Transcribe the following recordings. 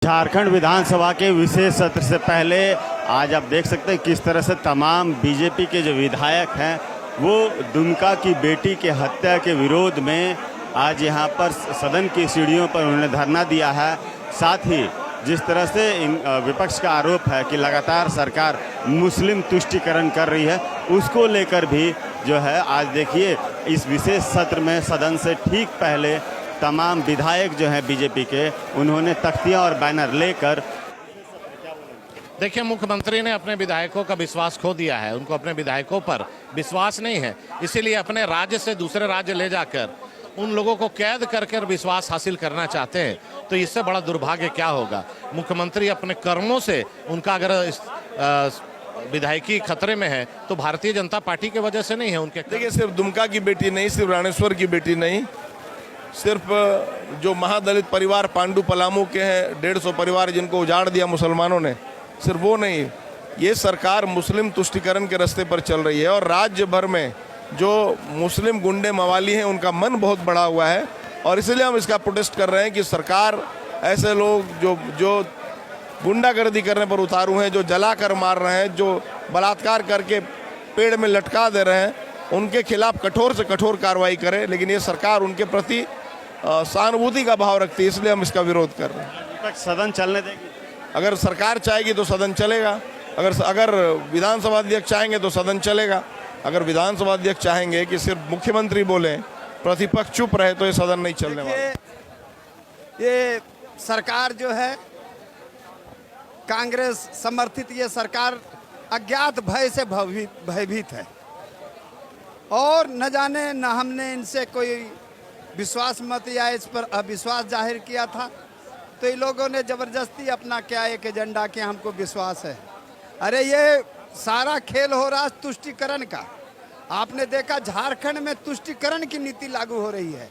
झारखंड विधानसभा के विशेष सत्र से पहले आज आप देख सकते हैं किस तरह से तमाम बीजेपी के जो विधायक हैं वो दुमका की बेटी के हत्या के विरोध में आज यहां पर सदन की सीढ़ियों पर उन्होंने धरना दिया है। साथ ही जिस तरह से विपक्ष का आरोप है कि लगातार सरकार मुस्लिम तुष्टीकरण कर रही है, उसको लेकर भी जो है आज देखिए इस विशेष सत्र में सदन से ठीक पहले तमाम विधायक जो हैं बीजेपी के, उन्होंने तख्तियां और बैनर लेकर। देखिए, मुख्यमंत्री ने अपने विधायकों का विश्वास खो दिया है। उनको अपने विधायकों पर विश्वास नहीं है, इसीलिए अपने राज्य से दूसरे राज्य ले जाकर उन लोगों को कैद करके विश्वास हासिल करना चाहते हैं। तो इससे बड़ा दुर्भाग्य क्या होगा। मुख्यमंत्री अपने कर्मों से उनका अगर विधायकी खतरे में है तो भारतीय जनता पार्टी की वजह से नहीं है। उनके देखिए, सिर्फ दुमका की बेटी नहीं, सिर्फ राणेश्वर की बेटी नहीं, सिर्फ जो महादलित परिवार पांडु पलामू के हैं 150 परिवार जिनको उजाड़ दिया मुसलमानों ने, सिर्फ वो नहीं, ये सरकार मुस्लिम तुष्टीकरण के रास्ते पर चल रही है। और राज्य भर में जो मुस्लिम गुंडे मवाली हैं उनका मन बहुत बड़ा हुआ है और इसलिए हम इसका प्रोटेस्ट कर रहे हैं कि सरकार ऐसे लोग जो गुंडागर्दी करने पर उतारू हैं, जो जला कर मार रहे हैं, जो बलात्कार करके पेड़ में लटका दे रहे हैं, उनके खिलाफ कठोर से कठोर कार्रवाई करे। लेकिन ये सरकार उनके प्रति सहानुभूति का भाव रखती है, इसलिए हम इसका विरोध कर रहे हैं। सदन चलने देगी? अगर सरकार चाहेगी तो सदन चलेगा, अगर विधानसभा अध्यक्ष चाहेंगे तो सदन चलेगा। अगर विधानसभा अध्यक्ष चाहेंगे कि सिर्फ मुख्यमंत्री बोले, प्रतिपक्ष चुप रहे, तो ये सदन नहीं चलने वाला। ये सरकार जो है कांग्रेस समर्थित, ये सरकार अज्ञात भय से भयभीत है और न जाने न हमने इनसे कोई विश्वास मत या इस पर अविश्वास जाहिर किया था, तो इन लोगों ने जबरदस्ती अपना क्या एक एजेंडा किया, हमको विश्वास है। अरे ये सारा खेल हो रहा है तुष्टीकरण का। आपने देखा झारखंड में तुष्टीकरण की नीति लागू हो रही है।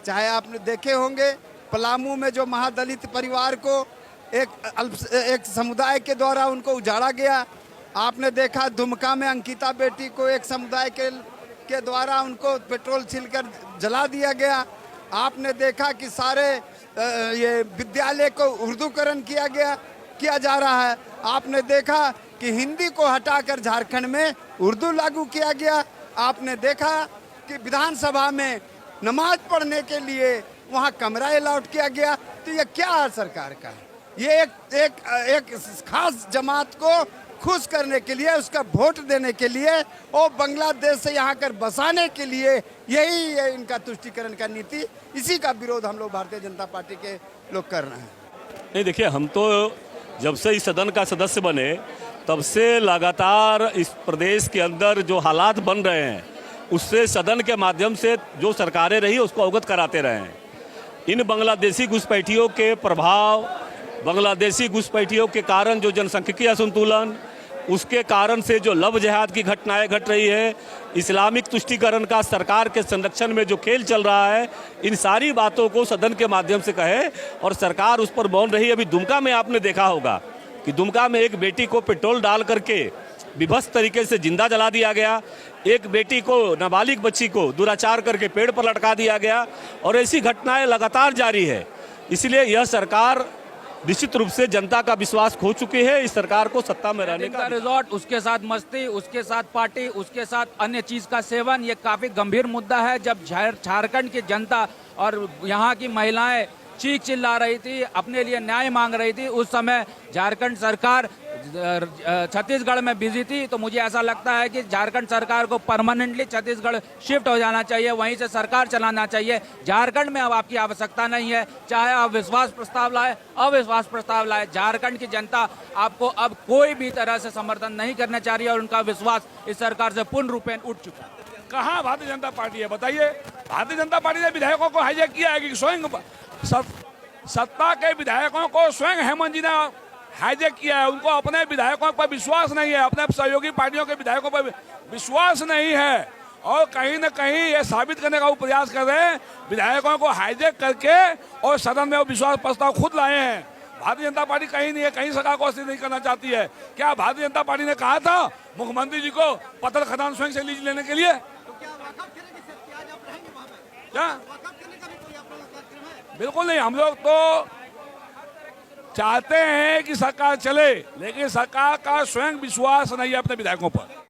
चाहे आपने देखे होंगे पलामू में जो महादलित परिवार को एक समुदाय के द्वारा उनको उजाड़ा गया। आपने देखा दुमका में अंकिता बेटी को एक समुदाय के द्वारा उनको पेट्रोल छिलकर जला दिया गया। आपने देखा कि सारे ये विद्यालय को उर्दूकरण किया जा रहा है। आपने देखा कि हिंदी को हटाकर झारखंड में उर्दू लागू किया गया। आपने देखा कि विधानसभा में नमाज पढ़ने के लिए वहां कमरा अलाउड किया गया। तो ये क्या है सरकार का? ये एक खास जमात को खुश करने के लिए, उसका वोट देने के लिए और बांग्लादेश से यहाँ कर बसाने के लिए, यही है इनका तुष्टीकरण का नीति। इसी का विरोध हम लोग भारतीय जनता पार्टी के लोग कर रहे हैं। नहीं, देखिए, हम तो जब से इस सदन का सदस्य बने तब से लगातार इस प्रदेश के अंदर जो हालात बन रहे हैं उससे सदन के माध्यम से जो सरकारें रही उसको अवगत कराते रहे हैं। इन बांग्लादेशी घुसपैठियों के प्रभाव, बांग्लादेशी घुसपैठियों के कारण जो जनसांख्यिकीय असंतुलन, उसके कारण से जो लव जिहाद की घटनाएं घट रही है, इस्लामिक तुष्टीकरण का सरकार के संरक्षण में जो खेल चल रहा है, इन सारी बातों को सदन के माध्यम से कहे और सरकार उस पर मौन रही। अभी दुमका में आपने देखा होगा कि दुमका में एक बेटी को पेट्रोल डाल करके विभत्स तरीके से जिंदा जला दिया गया। एक बेटी को, नाबालिग बच्ची को दुराचार करके पेड़ पर लटका दिया गया और ऐसी घटनाएं लगातार जारी है। इसलिए यह सरकार निश्चित रूप से जनता का विश्वास खो चुकी है। इस सरकार को सत्ता में रहने का रिजॉर्ट, उसके साथ मस्ती, उसके साथ पार्टी, उसके साथ अन्य चीज का सेवन, ये काफी गंभीर मुद्दा है। जब झारखंड की जनता और यहाँ की महिलाएं चीख चिल्ला रही थी, अपने लिए न्याय मांग रही थी, उस समय झारखंड सरकार छत्तीसगढ़ में बिजी थी। तो मुझे ऐसा लगता है कि झारखंड सरकार को परमानेंटली छत्तीसगढ़ शिफ्ट हो जाना चाहिए, वहीं से सरकार चलाना चाहिए। झारखंड में अब आपकी आवश्यकता नहीं है। चाहे आप विश्वास प्रस्ताव लाए, अविश्वास प्रस्ताव लाए, झारखंड की जनता आपको अब कोई भी तरह से समर्थन नहीं करना चाह रही है और उनका विश्वास इस सरकार से पूर्ण रूपेण उठ चुका है। कहाँ भारतीय जनता पार्टी है बताइए? भारतीय जनता पार्टी ने विधायकों को हाईजैक किया है कि स्वयं सत्ता के विधायकों को स्वयं हेमंत जी ने हाईजैक किया है। उनको अपने विधायकों पर विश्वास नहीं है, अपने सहयोगी पार्टियों के विधायकों पर विश्वास नहीं है और कहीं न कहीं ये साबित करने का वो प्रयास कर रहे हैं। विधायकों को हाईजैक करके और सदन में वो विश्वास प्रस्ताव खुद लाए हैं। भारतीय जनता पार्टी कहीं नहीं है, कहीं सरकार को अस्थिर नहीं करना चाहती है। क्या भारतीय जनता पार्टी ने कहा था मुख्यमंत्री जी को पत्थर खदान स्वयं से लीज लेने के लिए? क्या? बिल्कुल नहीं। हम लोग तो चाहते हैं कि सरकार चले, लेकिन सरकार का स्वयं विश्वास नहीं है अपने विधायकों पर।